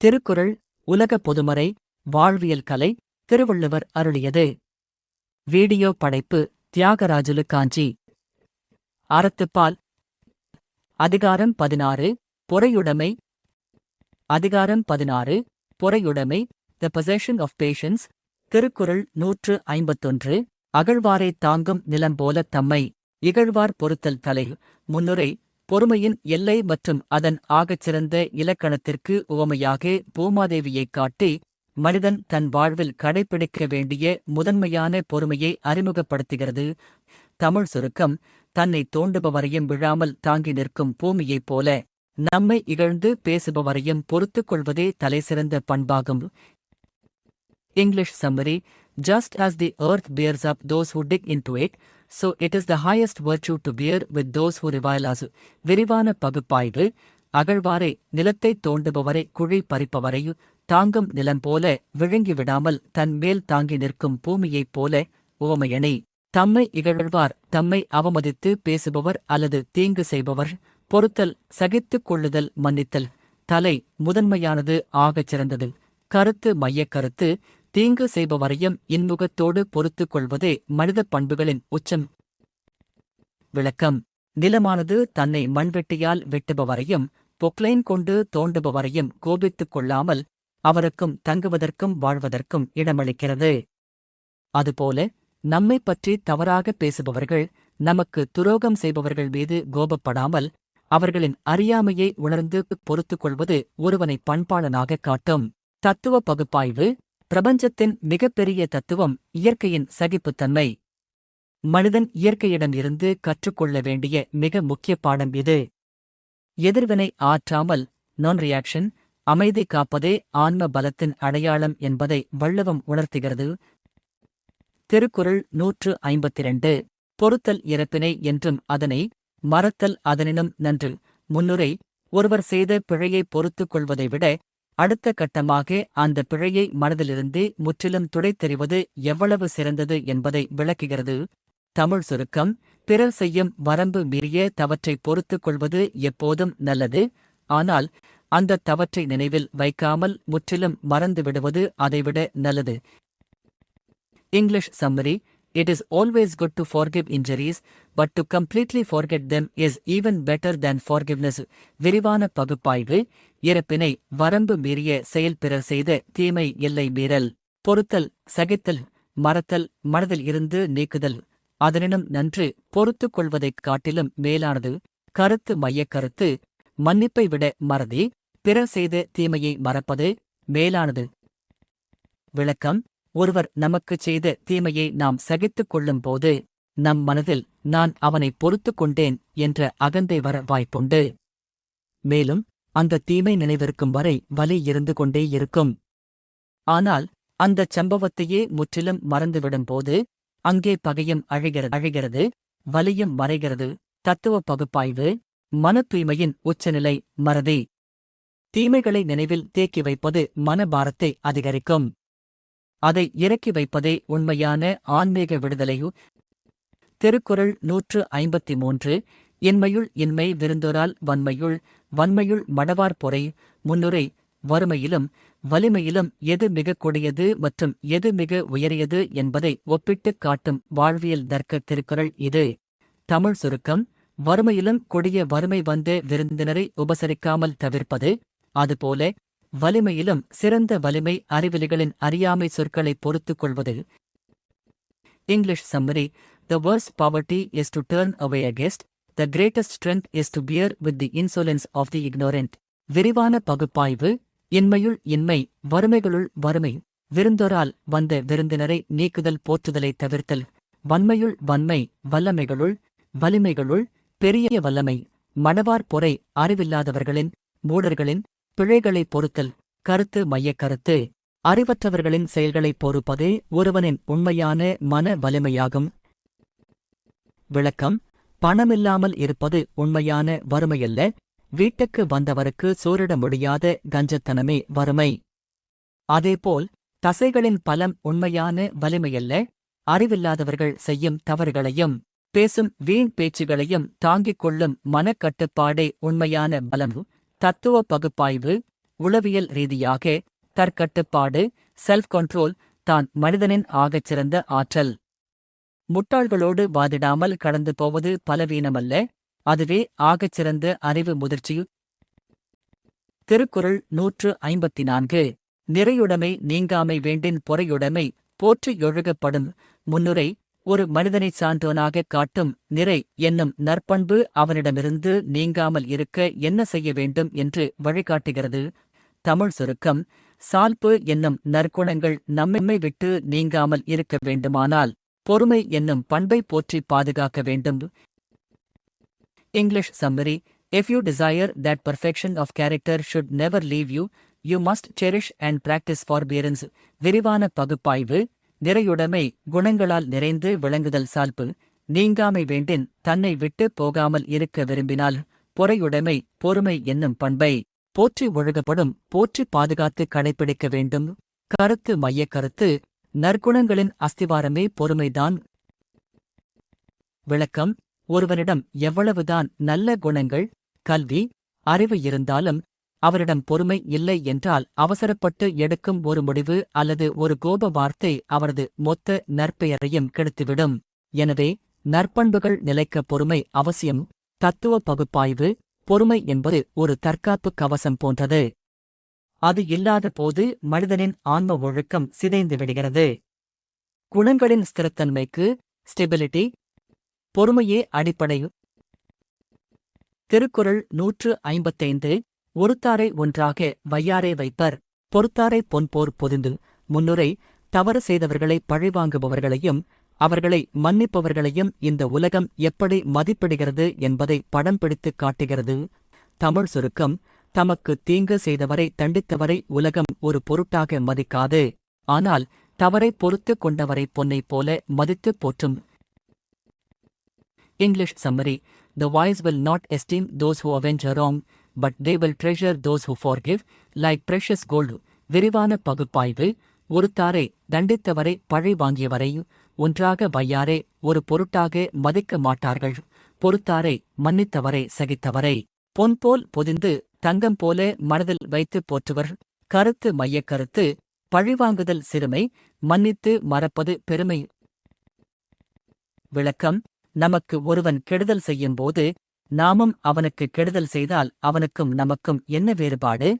திருக்குறள் உலக பொதுமறை வாழ்வியல் கலை திருவள்ளுவர் அருளியது. வீடியோ படைப்பு தியாகராஜுலு காஞ்சி. அறத்துப்பால். அதிகாரம் 16 பொறையுடைமை. அதிகாரம் 16 பொறையுடைமை. த பொசெஷன் ஆஃப் பேஷன்ஸ். திருக்குறள் 151. அகழ்வாரைத் தாங்கும் நிலம்போல தம்மை இகழ்வார் பொறுத்தல் தலை. முன்னுரை. பொறுமையின் எல்லை மற்றும் அதன் ஆகச்சிறந்த இலக்கணத்திற்கு உவமையாக பூமாதேவியைக் காட்டி மனிதன் தன் வாழ்வில் கடைப்பிடிக்க வேண்டிய முதன்மையான பொறுமையை அறிமுகப்படுத்துகிறது. தமிழ் சுருக்கம். தன்னை தோண்டுபவரையும் விழாமல் தாங்கி நிற்கும் பூமியைப் போல நம்மை இகழ்ந்து பேசுபவரையும் பொறுத்துக் கொள்வதே தலைசிறந்த பண்பாகும். English summary. Just as the earth bears up those who dig into it, so it is the highest virtue to bear with those who revile us. விரிவான பகுப்பாய்வு. அகழ்வாரை நிலத்தைத் தோண்டுபவரை குழி பறிப்பவரை தாங்கும் நிலம் போல விழுங்கிவிடாமல் தன் மேல் தாங்கி நிற்கும் பூமியைப் போல உவமையணி. தம்மை இகழ்வார் தம்மை அவமதித்து பேசுபவர் அல்லது தீங்கு செய்பவர். பொறுத்தல் சகித்துக் கொள்ளுதல் மன்னித்தல். தலை முதன்மையானது ஆகச் சிறந்தது. கருத்து மையக் கருத்து. தீங்கு செய்பவரையும் இன்முகத்தோடு பொறுத்துக் கொள்வதே மனிதப் பண்புகளின் உச்சம். விளக்கம். நிலமானது தன்னை மண்வெட்டியால் வெட்டுபவரையும் பொக்லைன் கொண்டு தோண்டுபவரையும் கோபித்துக் கொள்ளாமல் அவருக்கும் தங்குவதற்கும் வாழ்வதற்கும் இடமளிக்கிறது. அதுபோல நம்மைப் பற்றி தவறாகப் பேசுபவர்கள், நமக்கு துரோகம் செய்பவர்கள் மீது கோபப்படாமல் அவர்களின் அறியாமையை உணர்ந்து பொறுத்துக் கொள்வது ஒருவனை பண்பாளனாகக் காட்டும். தத்துவ பகுப்பாய்வு. பிரபஞ்சத்தின் மிகப்பெரிய தத்துவம் இயற்கையின் சகிப்புத்தன்மை. மனிதன் இயற்கையிடம் இருந்து கற்றுக்கொள்ள வேண்டிய மிக முக்கிய பாடம் இது. எதிர்வினை ஆற்றாமல் நான் ரியாக்ஷன் அமைதி காப்பதே ஆன்ம பலத்தின் அடையாளம் என்பதை வள்ளுவம் உணர்த்துகிறது. திருக்குறள் 152. பொறுத்தல் இறப்பினை என்றும் அதனை மறத்தல் அதனினும் நன்று. முன்னுரை. ஒருவர் செய்த பிழையை பொறுத்துக் கொள்வதை விட அடுத்த கட்டமாக அந்த பிழையை மனதிலிருந்து முற்றிலும் துடைத்தெறிவது எவ்வளவு சிறந்தது என்பதை விளக்குகிறது. தமிழ் சுருக்கம். பிறர் செய்யும் வரம்பு மீறிய தவற்றை பொறுத்துக் கொள்வது எப்போதும் நல்லது. ஆனால் அந்த தவற்றை நினைவில் வைக்காமல் முற்றிலும் மறந்துவிடுவது அதைவிட நல்லது. English summary. It is always good to forgive injuries, but to completely forget them is even better than forgiveness. விரிவான பகுப்பாய்வு. இறப்பினை வரம்பு மீறிய செயல் பிறர் செய்த தீமை எல்லை மீறல். பொறுத்தல் சகித்தல் மறத்தல் மனதில் இருந்து நீக்குதல் அதனினும் நன்று பொறுத்துக் கொள்வதைக் காட்டிலும் மேலானது. கருத்து மையக் கருத்து. மன்னிப்பை விட மறதி பிறர் செய்த தீமையை மறப்பது மேலானது. விளக்கம். ஒருவர் நமக்குச் செய்த தீமையை நாம் சகித்துக் கொள்ளும் போது நம் மனதில் நான் அவனை பொறுத்துக் கொண்டேன் என்ற அகந்தை வர வாய்ப்புண்டு. மேலும் அந்த தீமை நினைவிருக்கும் வரை வலி இருந்து கொண்டே இருக்கும். ஆனால் அந்தச் சம்பவத்தையே முற்றிலும் மறந்துவிடும் போது அங்கே பகையும் அழிகிறது வலியும் மறைகிறது. தத்துவ பகுப்பாய்வு. மன தூய்மையின் உச்சநிலை மறதி. தீமைகளை நினைவில் தேக்கி வைப்பது மனபாரத்தை அதிகரிக்கும். அதை இறக்கி வைப்பதே உண்மையான ஆன்மீக விடுதலையு. திருக்குறள் 153. இன்மையுள் இன்மை விருந்தோரால் வன்மையுள் வன்மையுள் மடவார் பொறை. முன்னுரை. வறுமையிலும் வலிமையிலும் எது மிக கொடியது மற்றும் எது மிக உயரியது என்பதை ஒப்பிட்டுக் காட்டும் வாழ்வியல் தர்க்க திருக்குறள் இது. தமிழ் சுருக்கம். வறுமையிலும் கொடிய வறுமை வந்த விருந்தினரை உபசரிக்காமல் தவிர்ப்பது. அதுபோல வலிமையிலும் சிறந்த வலிமை அறிவிலிகளின் அறியாமை சொற்களைப் பொறுத்துக் கொள்வது. English summary. The worst poverty is to turn away a guest. The greatest strength is to bear with the insolence of the ignorant. விரிவான பகுப்பாய்வு. இன்மையுள் இன்மை வறுமைகளுள் வறுமை விருந்தோரால் வந்த விருந்தினரை நீக்குதல் போற்றுதலை தவிர்த்தல். வன்மையுள் வன்மை வல்லமைகளுள் வலிமைகளுள் பெரிய வல்லமை. மடவார் பொறை அறிவில்லாதவர்களின் மூடர்களின் பிழைகளைப் பொறுத்தல். கருத்து மையக் கருத்து. அறிவற்றவர்களின் செயல்களைப் பொறுப்பதே ஒருவனின் உண்மையான மன வலிமையாகும். விளக்கம். பணமில்லாமல் இருப்பது உண்மையான வறுமையல்ல. வீட்டுக்கு வந்தவருக்கு சோறிட முடியாத கஞ்சத்தனமே வறுமை. அதேபோல் தசைகளின் பலம் உண்மையான வலிமையல்ல. அறிவில்லாதவர்கள் செய்யும் தவறுகளையும் பேசும் வீண் பேச்சுகளையும் தாங்கிக் கொள்ளும் மனக்கட்டுப்பாடே உண்மையான பலம். தத்துவ பகுப்பாய்வு. உளவியல் ரீதியாக தற்கட்டுப்பாடு, செல்ஃப் கண்ட்ரோல் தான் மனிதனின் ஆகச்சிறந்த ஆற்றல். முட்டாள்களோடு வாதிடாமல் கடந்து போவது பலவீனமல்ல, அதுவே ஆகச்சிறந்த அறிவு முதிர்ச்சி. திருக்குறள் 154. நிறையுடைமை நீங்காமை வேண்டின் பொறையுடைமை போற்றி ஒழுகப்படும். முன்னுரை. ஒரு மனிதனைச் சான்றோனாகக் காட்டும் நிறை என்னும் நற்பண்பு அவனிடமிருந்து நீங்காமல் இருக்க என்ன செய்ய வேண்டும் என்று வழிகாட்டுகிறது. தமிழ் சுருக்கம். சால்பு என்னும் நற்குணங்கள் நம்மை விட்டு நீங்காமல் இருக்க வேண்டுமானால் பொறுமை என்னும் பண்பை போற்றி பாதுகாக்க வேண்டும். English summary. If you desire that perfection of character should never leave you, you must cherish and practice forbearance. விரிவான பகுப்பாய்வு. நிறையுடைமை குணங்களால் நிறைந்து விளங்குதல் சால்பு. நீங்காமை வேண்டின் தன்னை விட்டு போகாமல் இருக்க விரும்பினால் பொறையுடைமை பொறுமை என்னும் பண்பை போற்றி ஒழுகப்படும் போற்றி பாதுகாத்து கடைப்பிடிக்க வேண்டும். கருத்து மையக் கருத்து. நற்குணங்களின் அஸ்திவாரமே பொறுமைதான். விளக்கம். ஒருவனிடம் எவ்வளவுதான் நல்ல குணங்கள், கல்வி, அறிவு இருந்தாலும் அவரிடம் பொறுமை இல்லை என்றால் அவசரப்பட்டு எடுக்கும் ஒரு முடிவு அல்லது ஒரு கோப வார்த்தை அவரது மொத்த நற்பெயரையும் கெடுத்துவிடும். எனவே நற்பண்புகள் நிலைக்க பொறுமை அவசியம். தத்துவ பகுப்பாய்வு. பொறுமை என்பது ஒரு தற்காப்பு கவசம் போன்றது. அது இல்லாத போது மனிதனின் ஆன்ம ஒழுக்கம் சிதைந்து விடுகிறது. குணங்களின் ஸ்திரத்தன்மைக்கு ஸ்டெபிலிட்டி பொறுமையே அடிப்படை. திருக்குறள் 155. ஒருத்தாரை ஒன்றாக வையாரே வைப்பர், பொறுத்தாரை பொன்போர் பொதிந்து. முன்னுரை. தவறு செய்தவர்களை பழிவாங்குபவர்களையும் அவர்களை மன்னிப்பவர்களையும் இந்த உலகம் எப்படி மதிப்பிடுகிறது என்பதை படம் பிடித்துக் காட்டுகிறது. தமிழ் சுருக்கம். தமக்கு தீங்கு செய்தவரை தண்டித்தவரை உலகம் ஒரு பொருட்டாக மதிக்காது. ஆனால் தவறை பொறுத்துக் கொண்டவரை பொன்னைப் போல மதித்துப் போற்றும். English summary. The wise will not esteem those who avenge a wrong, but they will treasure those who forgive, like precious gold. விரிவான பகுப்பாய்வு. ஒருத்தாரை தண்டித்தவரை பழி வாங்கியவரை ஒன்றாக வையாரே ஒரு பொருட்டாக மதிக்க மாட்டார்கள். பொறுத்தாரை மன்னித்தவரை சகித்தவரை பொன்போல் பொதிந்து தங்கம் போல மனதில் வைத்து போற்றுவர். கருத்து மையக் கருத்து. பழிவாங்குதல் சிறுமை, மன்னித்து மறப்பது பெருமை. விளக்கம். நமக்கு ஒருவன் கெடுதல் செய்யும்போது நாமும் அவனுக்கு கெடுதல் செய்தால் அவனுக்கும் நமக்கும் என்ன வேறுபாடு?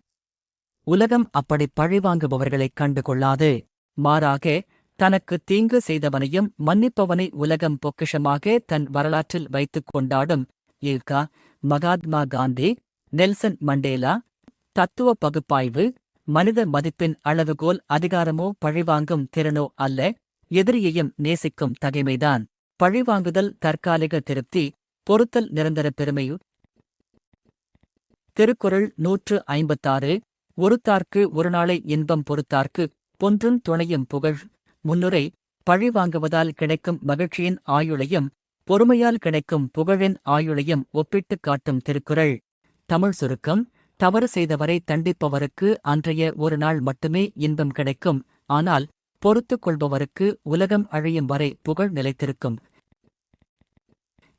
உலகம் அப்படி பழிவாங்குபவர்களைக் கண்டுகொள்ளாது. மாறாக தனக்கு தீங்கு செய்தவனையும் மன்னிப்பவனை உலகம் பொக்கிஷமாக தன் வரலாற்றில் வைத்துக் கொண்டாடும். ஈல்கா. மகாத்மா காந்தி. Nelson Mandela. தத்துவ பகுப்பாய்வு. மனித மதிப்பின் அளவுகோல் அதிகாரமோ பழிவாங்கும் திறனோ அல்ல, எதிரியையும் நேசிக்கும் தகைமைதான். பழிவாங்குதல் தற்காலிக திருப்தி, பொறுத்தல் நிரந்தர பெருமை. திருக்குறள் 156. ஒருத்தார்க்கு ஒருநாளை இன்பம் பொறுத்தார்க்கு பொன்றும் துணையும் புகழ். முன்னுரை. பழிவாங்குவதால் கிடைக்கும் மகிழ்ச்சியின் ஆயுளையும் பொறுமையால் கிடைக்கும் புகழின் ஆயுளையும் ஒப்பிட்டுக் காட்டும் திருக்குறள். தமிழ் சுருக்கம். தவறு செய்தவரை தண்டிப்பவருக்கு அன்றைய ஒரு நாள் மட்டுமே இன்பம் கிடைக்கும். ஆனால் பொறுத்துக் கொள்பவருக்கு உலகம் அழியும் வரை புகழ் நிலைத்திருக்கும்.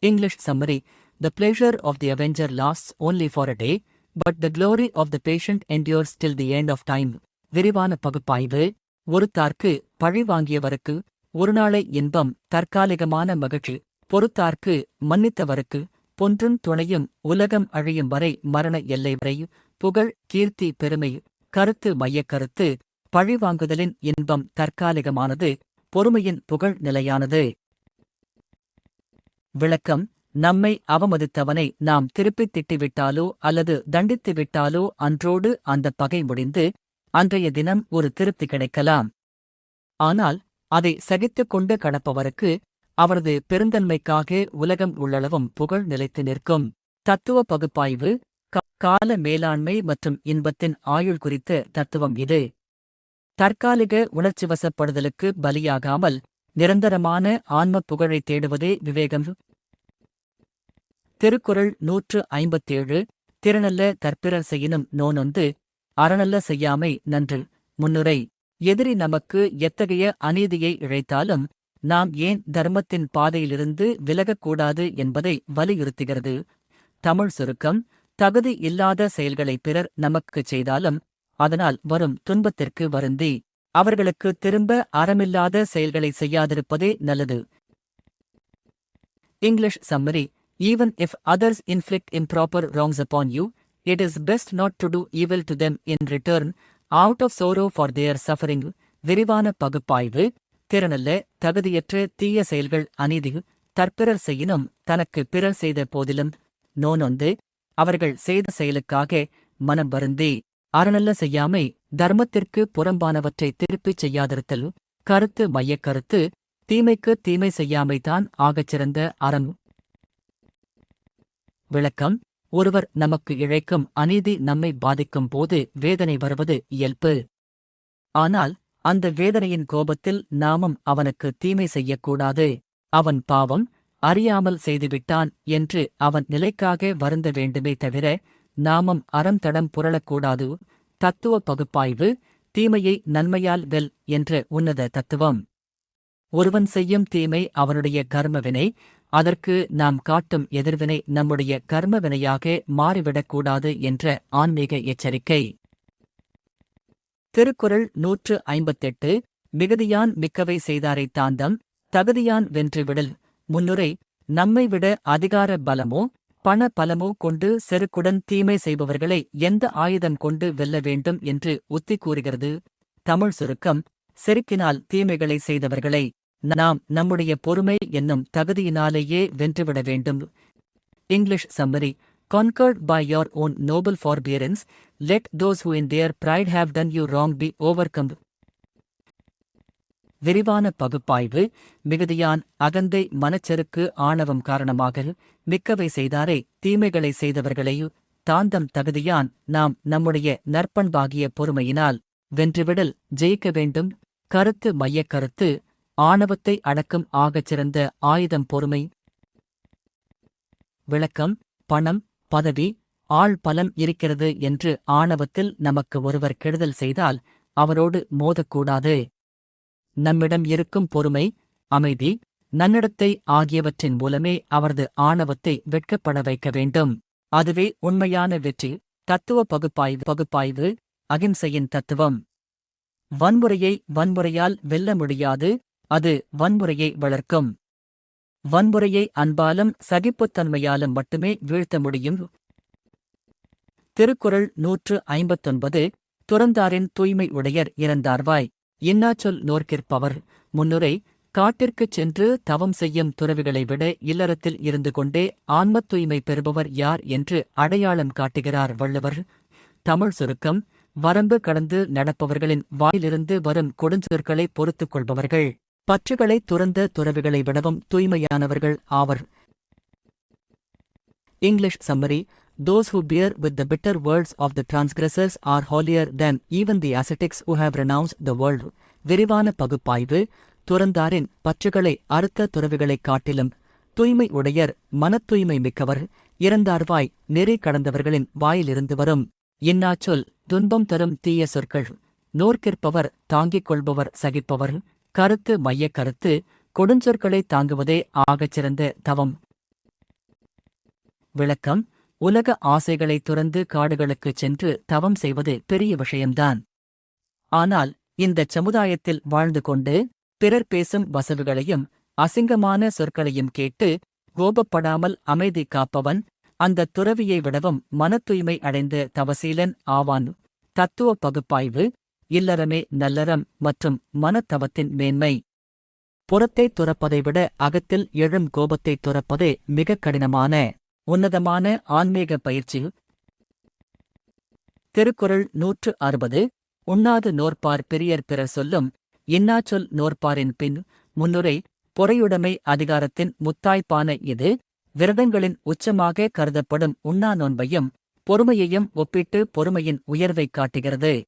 English summary. The pleasure of the avenger lasts only for a day, but the glory of the patient endures till the end of time. விரிவான பகுப்பாய்வு. ஒருத்தார்க்கு பழி வாங்கியவருக்கு ஒருநாளை இன்பம் தற்காலிகமான மகிழ்ச்சி, பொறுத்தார்க்கு மன்னித்தவருக்கு பொன்றும் துணையும் உலகம் அழியும் வரை மரண எல்லை வரை புகழ் கீர்த்தி பெருமை. கருத்து மையக் கருத்து. பழிவாங்குதலின் இன்பம் தற்காலிகமானது, பொறுமையின் புகழ் நிலையானது. விளக்கம். நம்மை அவமதித்தவனை நாம் திருப்பித் திட்டிவிட்டாலோ அல்லது தண்டித்து விட்டாலோ அன்றோடு அந்த பகை முடிந்து அன்றைய தினம் ஒரு திருப்தி கிடைக்கலாம். ஆனால் அதை சகித்துக் கொண்டு கடப்பவருக்கு அவரது பெருந்தன்மைக்காக உலகம் உள்ளளவும் புகழ் நிலைத்து நிற்கும். தத்துவ பகுப்பாய்வு. கால மேலாண்மை மற்றும் இன்பத்தின் ஆயுள் குறித்த தத்துவம் இது. தற்காலிக உணர்ச்சிவசப்படுதலுக்கு பலியாகாமல் நிரந்தரமான ஆன்ம புகழை தேடுவதே விவேகம். திருக்குறள் 157. திறனல்ல தற்பிறர் செய்யினும் நோனொந்து, அறனல்ல செய்யாமை நன்று. முன்னுரை. எதிரி நமக்கு எத்தகைய அநீதியை இழைத்தாலும் நாம் ஏன் தர்மத்தின் பாதையிலிருந்து விலகக்கூடாது என்பதை வலியுறுத்துகிறது. தமிழ் சுருக்கம். தகுதி இல்லாத செயல்களை பிறர் நமக்குச் செய்தாலும் அதனால் வரும் துன்பத்திற்கு வருந்தி அவர்களுக்கு திரும்ப அறமில்லாத செயல்களை செய்யாதிருப்பதே நல்லது. English summary. Even if others inflict improper wrongs upon you, it is best not to do evil to them in return, out of sorrow for their suffering. விரிவான பகுப்பாய்வு. திறனல்ல தகுதியற்ற தீய செயல்கள் அநீதி தற்பிறர் செய்யினும் தனக்கு பிறர் செய்த போதிலும் நோனொந்து அவர்கள் செய்த செயலுக்காக மனம் வருந்தி அறநல்ல செய்யாமை தர்மத்திற்கு புறம்பானவற்றை திருப்பிச் செய்யாதிருத்தல். கருத்து மையக் கருத்து. தீமைக்கு தீமை செய்யாமைதான் ஆகச்சிறந்த அறம். விளக்கம். ஒருவர் நமக்கு இழைக்கும் அநீதி நம்மை பாதிக்கும் போது வேதனை வருவது இயல்பு. ஆனால் அந்த வேதனையின் கோபத்தில் நாமும் அவனுக்கு தீமை செய்யக்கூடாது. அவன் பாவம் அறியாமல் செய்துவிட்டான் என்று அவன் நிலைக்காக வருந்த வேண்டுமே தவிர நாமும் அறம் தடம் புரளக்கூடாது. தத்துவ பகுப்பாய்வு. தீமையை நன்மையால் வெல் என்ற உன்னத தத்துவம். ஒருவன் செய்யும் தீமை அவனுடைய கர்மவினை. அதற்கு நாம் காட்டும் எதிர்வினை நம்முடைய கர்மவினையாக மாறிவிடக்கூடாது என்ற ஆன்மீக எச்சரிக்கை. திருக்குறள் 158. மிகுதியான் மிக்கவை செய்தாரை தாந்தம் தகுதியான் வென்று விடல். முன்னுரை. நம்மை விட அதிகார பலமோ பண பலமோ கொண்டு செருக்குடன் தீமை செய்பவர்களை எந்த ஆயுதம் கொண்டு வெல்ல வேண்டும் என்று உத்தி கூறுகிறது. தமிழ் சுருக்கம். செருக்கினால் தீமைகளை செய்தவர்களை நாம் நம்முடைய பொறுமை என்னும் தகுதியினாலேயே வென்றுவிட வேண்டும். English summary. Conquered by your own noble forbearance, let those who in their pride have done you wrong be overcome. விரிவான பகுப்பாய்வு. மிகுதியான் அகந்தை மனச்செருக்கு ஆணவம் காரணமாக மிக்கவை செய்தாரே தீமைகளை செய்தவர்களையு தாந்தம் தகுதியான் நாம் நம்முடைய நற்பண்பாகிய பொறுமையினால் வென்றுவிடல் ஜெயிக்க வேண்டும். கருத்து மையக் கருத்து. ஆணவத்தை அடக்கும் ஆகச்சிறந்த ஆயுதம் பொறுமை. விளக்கம். பணம் பதவி ஆள் பலம் இருக்கிறது என்று ஆணவத்தில் நமக்கு ஒருவர் கெடுதல் செய்தால் அவரோடு மோதக்கூடாது. நம்மிடம் இருக்கும் பொறுமை அமைதி நன்னடத்தை ஆகியவற்றின் மூலமே அவரது ஆணவத்தை வெட்கப்பட வைக்க வேண்டும். அதுவே உண்மையான வெற்றி. தத்துவ பகுப்பாய்வு. அகிம்சையின் தத்துவம். வன்முறையை வன்முறையால் வெல்ல முடியாது. அது வன்முறையை வளர்க்கும். வன்முறையை அன்பாலும் சகிப்புத்தன்மையாலும் மட்டுமே வீழ்த்த முடியும். திருக்குறள் 159. துறந்தாரின் தூய்மை உடையர் இறந்தார்வாய் இன்னாச்சொல் நோர்க்கிற்பவர். முன்னுரை. காட்டிற்குச் சென்று தவம் செய்யும் துறவிகளை விட இல்லறத்தில் இருந்து கொண்டே ஆன்மத் தூய்மை பெறுபவர் யார் என்று அடையாளம் காட்டுகிறார் வள்ளுவர். தமிழ் சுருக்கம். வரம்பு கடந்து நடப்பவர்களின் வாயிலிருந்து வரும் கொடுஞ்சொற்களை பொறுத்துக் கொள்பவர்கள் பற்றுகளை துறந்த துறவிகளை விடவும் தூய்மையானவர்கள் ஆவர். English summary. Those who bear with the bitter words of the transgressors are holier than even the ascetics who have renounced the world. விரிவான பகுப்பாய்வு. துறந்தாரின் பற்றுகளை அறுத்த துறவிகளைக் காட்டிலும் தூய்மை உடையர் மனத்தூய்மை மிக்கவர் இறந்தார்வாய் நெறி கடந்தவர்களின் வாயிலிருந்து வரும் இன்னாச்சொல் துன்பம் தரும் தீய சொற்கள். நோர்க்கிற்பவர் தாங்கிக் கொள்பவர் சகிப்பவர். கருத்து மையக் கருத்து. கொடுஞ்சொற்களை தாங்குவதே ஆகச்சிறந்த தவம். விளக்கம். உலக ஆசைகளை துறந்து காடுகளுக்குச் சென்று தவம் செய்வது பெரிய விஷயம்தான். ஆனால் இந்தச் சமுதாயத்தில் வாழ்ந்து கொண்டு பிறர் பேசும் வசவுகளையும் அசிங்கமான சொற்களையும் கேட்டு கோபப்படாமல் அமைதி காப்பவன் அந்த துறவியை விடவும் மனத்தூய்மை அடைந்த தவசீலன் ஆவான். தத்துவ பகுப்பாய்வு. இல்லறமே நல்லறம் மற்றும் மனத்தவத்தின் மேன்மை. புறத்தை துறப்பதை விட அகத்தில் எழும் கோபத்தை துறப்பதே மிக கடினமான உன்னதமான ஆன்மீக பயிற்சி. திருக்குறள் 160. உண்ணாது நோற்பார் பெரியர் பிறர் சொல்லும் இன்னாச்சொல் நோற்பாரின் பின். முன்னுரை. பொறையுடைமை அதிகாரத்தின் முத்தாய்ப்பான இது விரதங்களின் உச்சமாக கருதப்படும் உண்ணா நோன்பையும் பொறுமையையும் ஒப்பிட்டு பொறுமையின் உயர்வைக் காட்டுகிறது.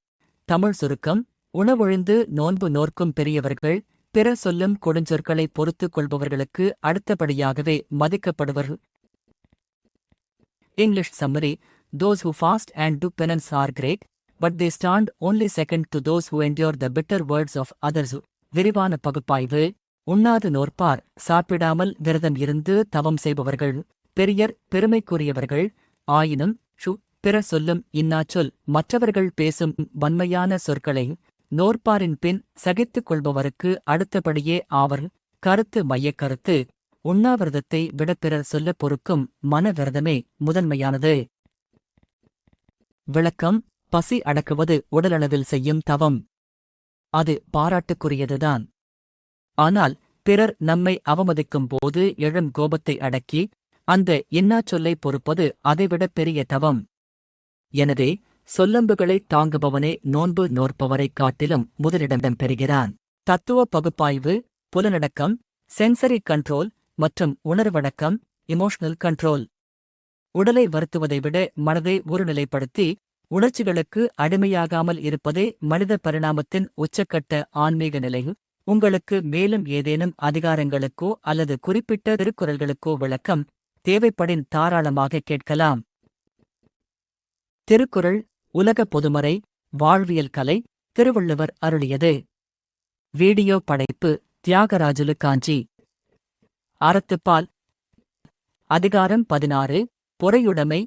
தமிழ் சுருக்கம். உணவொழிந்து நோன்பு நோர்க்கும் பெரியவர்கள் பிறர் சொல்லும் கொடுஞ்சொற்களை பொறுத்துக் கொள்பவர்களுக்கு அடுத்தபடியாகவே மதிக்கப்படுவர். English summary. Those who fast and do penance are great, but they stand only second to those who endure the bitter words of others. விரிவான பகுப்பாய்வு. உண்ணாது நோற்பார் சாப்பிடாமல் விரதம் இருந்து தவம் செய்பவர்கள் பெரியர் பெருமைக்குரியவர்கள். ஆயினும் பிறர் சொல்லும் இன்னாச்சொல் மற்றவர்கள் பேசும் வன்மையான சொற்களை நோற்பாரின் பின் சகித்துக் கொள்பவருக்கு அடுத்தபடியே ஆவர். கருத்து மையக்கருத்து. உண்ணாவிரதத்தை விட பிறர் சொல்லப் பொறுக்கும் மனவிரதமே முதன்மையானது. விளக்கம்: பசி அடக்குவது உடலளவில் செய்யும் தவம். அது பாராட்டுக்குரியதுதான். ஆனால் பிறர் நம்மை அவமதிக்கும் போது எழும் கோபத்தை அடக்கி அந்த இன்னாச்சொல்லை பொறுப்பது அதைவிட பெரிய தவம். எனவே சொல்லம்புகளைத் தாங்குபவனே நோன்பு நோற்பவரைக் காட்டிலும் முதலிடம் பெறுகிறான். தத்துவ பகுப்பாய்வு. புலனடக்கம், சென்சரி கண்ட்ரோல் மற்றும் உணர்வடக்கம், இமோஷனல் கண்ட்ரோல். உடலை வருத்துவதை விட மனதை ஒருநிலைப்படுத்தி உணர்ச்சிகளுக்கு அடிமையாகாமல் இருப்பதே மனித பரிணாமத்தின் உச்சக்கட்ட ஆன்மீக நிலை. உங்களுக்கு மேலும் ஏதேனும் அதிகாரங்களுக்கோ அல்லது குறிப்பிட்ட திருக்குறள்களுக்கோ விளக்கம் தேவைப்படின் தாராளமாக கேட்கலாம். திருக்குறள் உலக பொதுமறை வாழ்வியல் கலை. திருவள்ளுவர் அருளியது. வீடியோ படைப்பு தியாகராஜுலு காஞ்சி. அறத்துப்பால். அதிகாரம் 16. பொறையுடைமை.